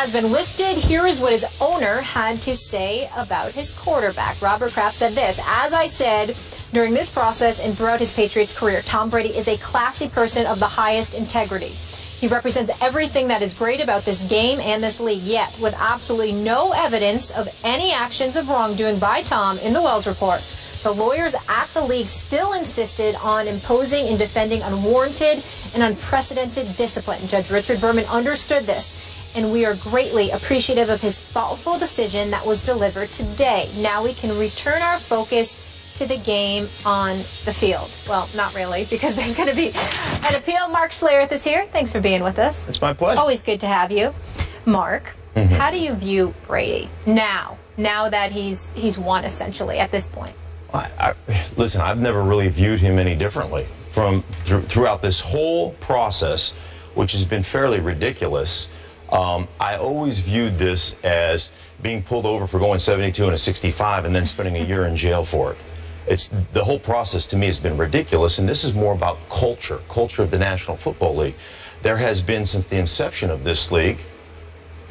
has been lifted. Here is what his owner had to say about his quarterback. Robert Kraft said this: "As I said during this process and throughout his Patriots career, Tom Brady is a classy person of the highest integrity. He represents everything that is great about this game and this league, yet with absolutely no evidence of any actions of wrongdoing by Tom in the Wells report. The lawyers at the league still insisted on imposing and defending unwarranted and unprecedented discipline. Judge Richard Berman understood this, and we are greatly appreciative of his thoughtful decision that was delivered today. Now we can return our focus to the game on the field." Well, not really, because there's going to be an appeal. Mark Schlereth is here. Thanks for being with us. It's my pleasure. Always good to have you. Mark, how do you view Brady now that he's won essentially at this point? Listen, I've never really viewed him any differently throughout this whole process, which has been fairly ridiculous. I always viewed this as being pulled over for going 72 and a 65 and then spending a year in jail for it. The whole process to me has been ridiculous, and this is more about culture of the National Football League. There has been, since the inception of this league,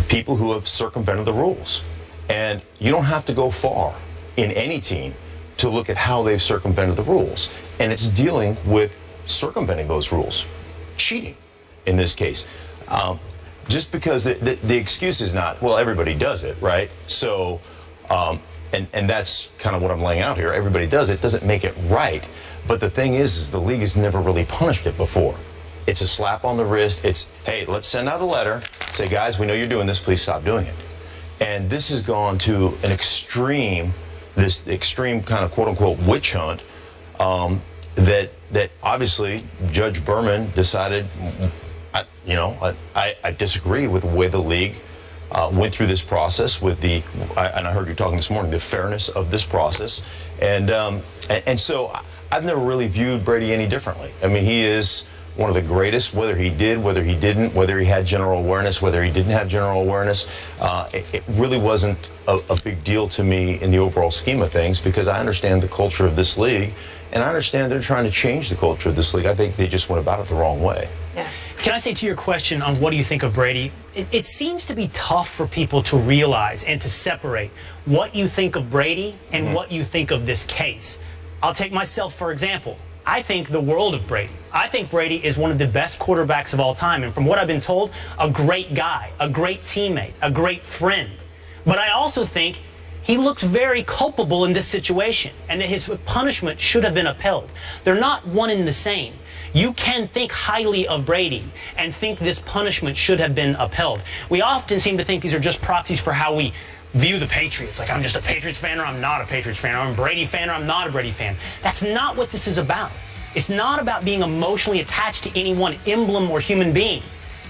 people who have circumvented the rules. And you don't have to go far in any team to look at how they've circumvented the rules. And it's dealing with circumventing those rules. Cheating, in this case. Just because the excuse is not, well, everybody does it, right? So, and that's kind of what I'm laying out here. Everybody does it, doesn't make it right. But the thing is the league has never really punished it before. It's a slap on the wrist. It's, hey, let's send out a letter, say, guys, we know you're doing this, please stop doing it. And this has gone to an extreme, this extreme kind of quote-unquote witch hunt that obviously Judge Berman decided, I disagree with the way the league went through this process with and I heard you talking this morning, the fairness of this process. And so I've never really viewed Brady any differently. I mean, he is one of the greatest, whether he did, whether he didn't, whether he had general awareness, whether he didn't have general awareness. It really wasn't a big deal to me in the overall scheme of things, because I understand the culture of this league, and I understand they're trying to change the culture of this league. I think they just went about it the wrong way. Yeah. Can I say, to your question on what do you think of Brady, it seems to be tough for people to realize and to separate what you think of Brady and what you think of this case. I'll take myself for example. I think the world of Brady. I think Brady is one of the best quarterbacks of all time, and from what I've been told, a great guy, a great teammate, a great friend. But I also think he looks very culpable in this situation, and that his punishment should have been upheld. They're not one and the same. You can think highly of Brady and think this punishment should have been upheld. We often seem to think these are just proxies for how we view the Patriots. Like, I'm just a Patriots fan or I'm not a Patriots fan. I'm a Brady fan or I'm not a Brady fan. That's not what this is about. It's not about being emotionally attached to any one emblem or human being.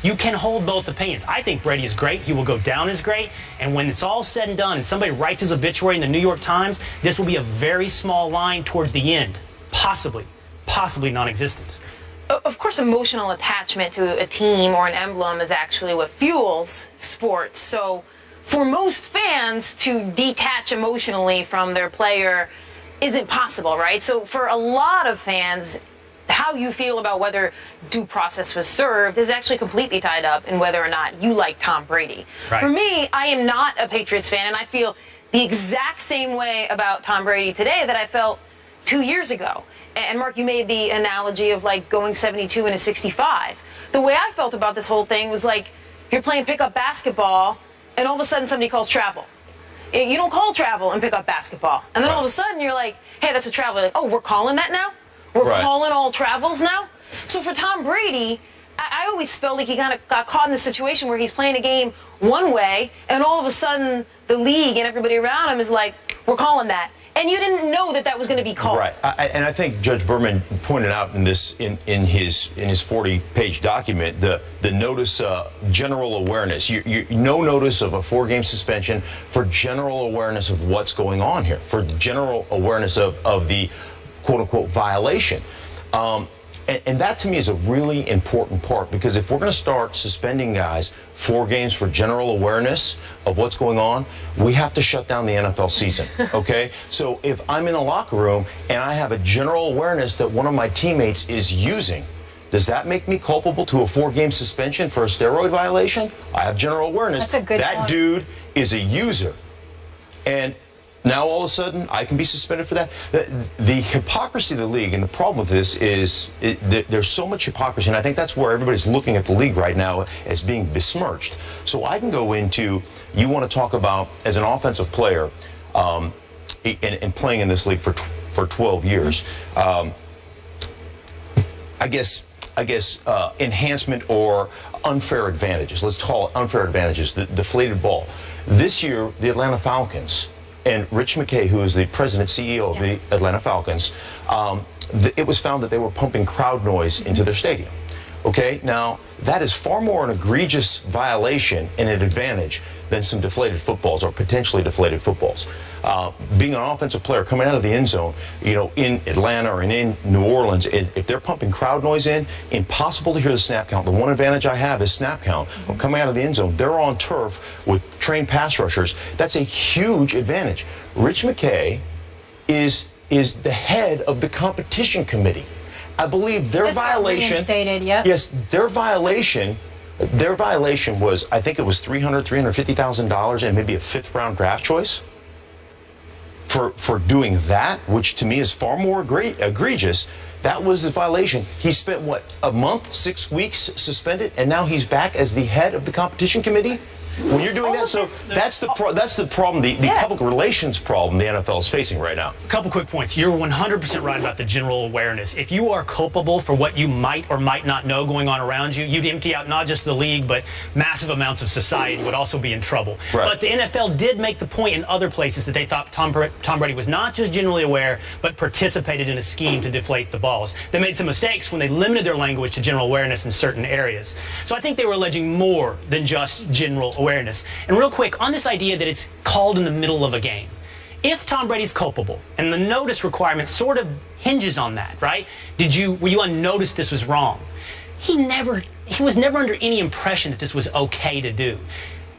You can hold both opinions. I think Brady is great. He will go down as great. And when it's all said and done and somebody writes his obituary in the New York Times, this will be a very small line towards the end. Possibly non-existent. Of course, emotional attachment to a team or an emblem is actually what fuels sports. So for most fans to detach emotionally from their player isn't possible, right? So for a lot of fans, how you feel about whether due process was served is actually completely tied up in whether or not you like Tom Brady. Right. For me, I am not a Patriots fan, and I feel the exact same way about Tom Brady today that I felt 2 years ago. And Mark, you made the analogy of like going 72 and a 65. The way I felt about this whole thing was like you're playing pickup basketball and all of a sudden somebody calls travel. You don't call travel and pick up basketball. And then all of a sudden you're like, hey, that's a travel. Like, oh, we're calling that now? We're calling all travels now? So for Tom Brady, I always felt like he kind of got caught in this situation where he's playing a game one way and all of a sudden the league and everybody around him is like, we're calling that. And you didn't know that that was going to be called. Right. And I think Judge Berman pointed out in this in his 40-page document the notice general awareness. No notice of a 4-game suspension for general awareness of what's going on here, for general awareness of the quote-unquote violation. And that to me is a really important part, because if we're going to start suspending guys 4 games for general awareness of what's going on, we have to shut down the NFL season, okay? So if I'm in a locker room and I have a general awareness that one of my teammates is using Does that make me culpable to a 4-game suspension for a steroid violation? I have general awareness. That's a good That point. dude is a user. And now all of a sudden I can be suspended for that. The hypocrisy of the league, and the problem with this is there's so much hypocrisy, and I think that's where everybody's looking at the league right now as being besmirched. So I can go into, you want to talk about as an offensive player and playing in this league for 12 years, I guess enhancement or unfair advantages. Let's call it unfair advantages, the deflated ball. This year, the Atlanta Falcons and Rich McKay, who is the president, CEO of the Atlanta Falcons, it was found that they were pumping crowd noise into their stadium. Okay, now that is far more an egregious violation and an advantage than some deflated footballs or potentially deflated footballs. Being an offensive player coming out of the end zone, you know, in Atlanta or in New Orleans, if they're pumping crowd noise in, impossible to hear the snap count. The one advantage I have is snap count. When coming out of the end zone, they're on turf with trained pass rushers. That's a huge advantage. Rich McKay is the head of the competition committee. I believe their violation. Yep. Yes, their violation was, I think it was $350,000 and maybe a 5th-round draft choice for doing that, which to me is far more egregious. That was the violation. He spent what, a month, 6 weeks suspended, and now he's back as the head of the competition committee. When you're doing that, so that's the problem, the public relations problem the NFL is facing right now. A couple quick points. You're 100% right about the general awareness. If you are culpable for what you might or might not know going on around you, you'd empty out not just the league, but massive amounts of society would also be in trouble. Right. But the NFL did make the point in other places that they thought Tom Brady was not just generally aware, but participated in a scheme to deflate the balls. They made some mistakes when they limited their language to general awareness in certain areas. So I think they were alleging more than just general awareness. And real quick, on this idea that it's called in the middle of a game. If Tom Brady's culpable, and the notice requirement sort of hinges on that, right? Were you unnoticed this was wrong? He was never under any impression that this was okay to do.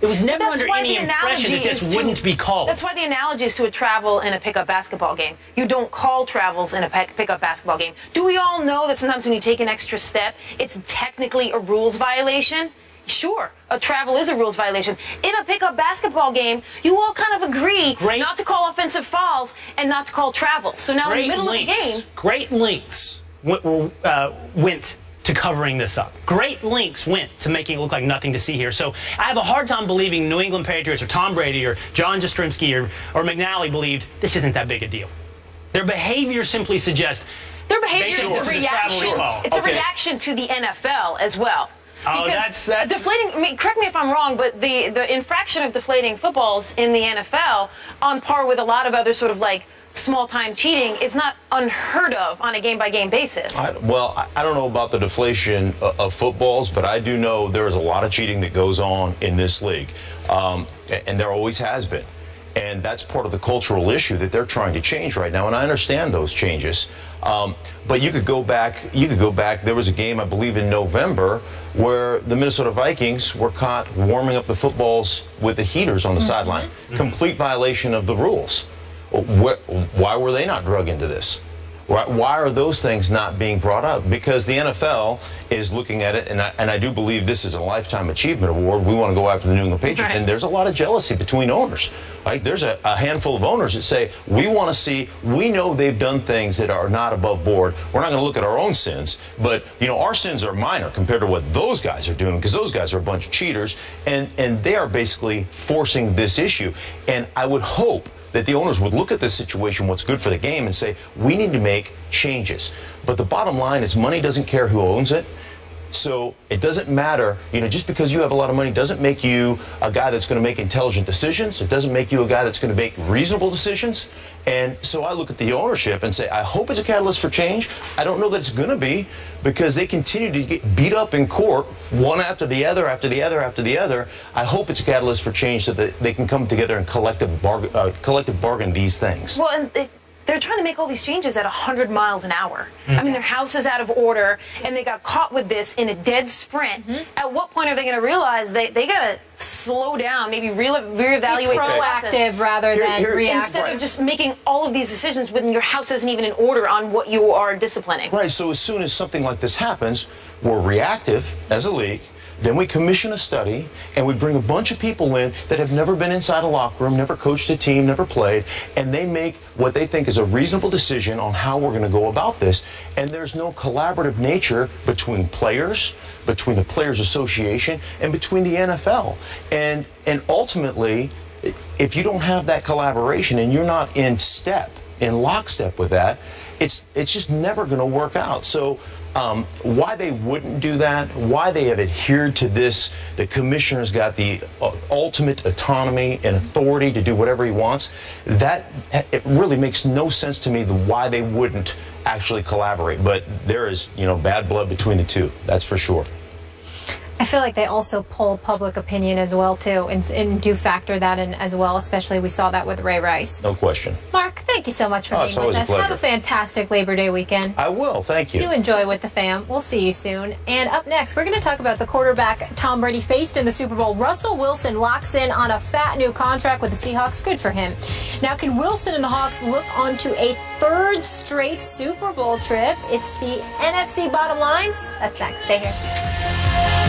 It was never under any impression that this wouldn't be called. That's why the analogy is to a travel in a pickup basketball game. You don't call travels in a pickup basketball game. Do we all know that sometimes when you take an extra step, it's technically a rules violation? Sure, a travel is a rules violation. In a pickup basketball game, you all kind of agree not to call offensive fouls and not to call travels. So now in the middle of the game... Great lengths went to covering this up. Great lengths went to making it look like nothing to see here. So I have a hard time believing New England Patriots or Tom Brady or John Jastrzemski or McNally believed this isn't that big a deal. Their behavior simply suggests... Their behavior is a reaction. It's a reaction to the NFL as well. Because deflating, I mean, correct me if I'm wrong, but the infraction of deflating footballs in the NFL, on par with a lot of other sort of like small-time cheating, is not unheard of on a game-by-game basis. I don't know about the deflation of footballs, but I do know there is a lot of cheating that goes on in this league, and there always has been. And that's part of the cultural issue that they're trying to change right now, and I understand those changes. But you could go back. There was a game, I believe, in November where the Minnesota Vikings were caught warming up the footballs with the heaters on the sideline. Complete violation of the rules. Why were they not drug into this? Why are those things not being brought up? Because the NFL is looking at it, and I do believe this is a Lifetime Achievement Award. We want to go after the New England Patriots, and there's a lot of jealousy between owners. Right? There's a handful of owners that say, we want to see, we know they've done things that are not above board. We're not going to look at our own sins, but you know, our sins are minor compared to what those guys are doing, because those guys are a bunch of cheaters, and they are basically forcing this issue. And I would hope that the owners would look at this situation, what's good for the game, and say, we need to make changes. But the bottom line is money doesn't care who owns it. So it doesn't matter, you know, just because you have a lot of money doesn't make you a guy that's going to make intelligent decisions. It doesn't make you a guy that's going to make reasonable decisions. And so I look at the ownership and say, I hope it's a catalyst for change. I don't know that it's going to be, because they continue to get beat up in court, one after the other, after the other, after the other. I hope it's a catalyst for change so that they can come together and collective bargain these things. Well, and they're trying to make all these changes at 100 miles an hour. I mean, their house is out of order, and they got caught with this in a dead sprint. At what point are they going to realize they got to slow down, maybe reevaluate Be proactive rather than reactive. instead of just making all of these decisions when your house isn't even in order on what you are disciplining? Right, so as soon as something like this happens, we're reactive as a league. Then we commission a study, and we bring a bunch of people in that have never been inside a locker room, never coached a team, never played, and they make what they think is a reasonable decision on how we're going to go about this. And there's no collaborative nature between players, between the Players Association, and between the NFL. And ultimately, if you don't have that collaboration and you're not in lockstep with that, it's just never going to work out. So why they wouldn't do that, why they have adhered to this, the commissioner's got the ultimate autonomy and authority to do whatever he wants, it really makes no sense to me why they wouldn't actually collaborate. But there is, bad blood between the two, that's for sure. I feel like they also pull public opinion as well, too, and do factor that in as well, especially we saw that with Ray Rice. No question. Mark, thank you so much for being with us. Always a pleasure. Have a fantastic Labor Day weekend. I will, thank you. You enjoy with the fam. We'll see you soon. And up next, we're going to talk about the quarterback Tom Brady faced in the Super Bowl. Russell Wilson locks in on a fat new contract with the Seahawks. Good for him. Now, can Wilson and the Hawks look onto a third straight Super Bowl trip? It's the NFC bottom lines. That's next. Stay here.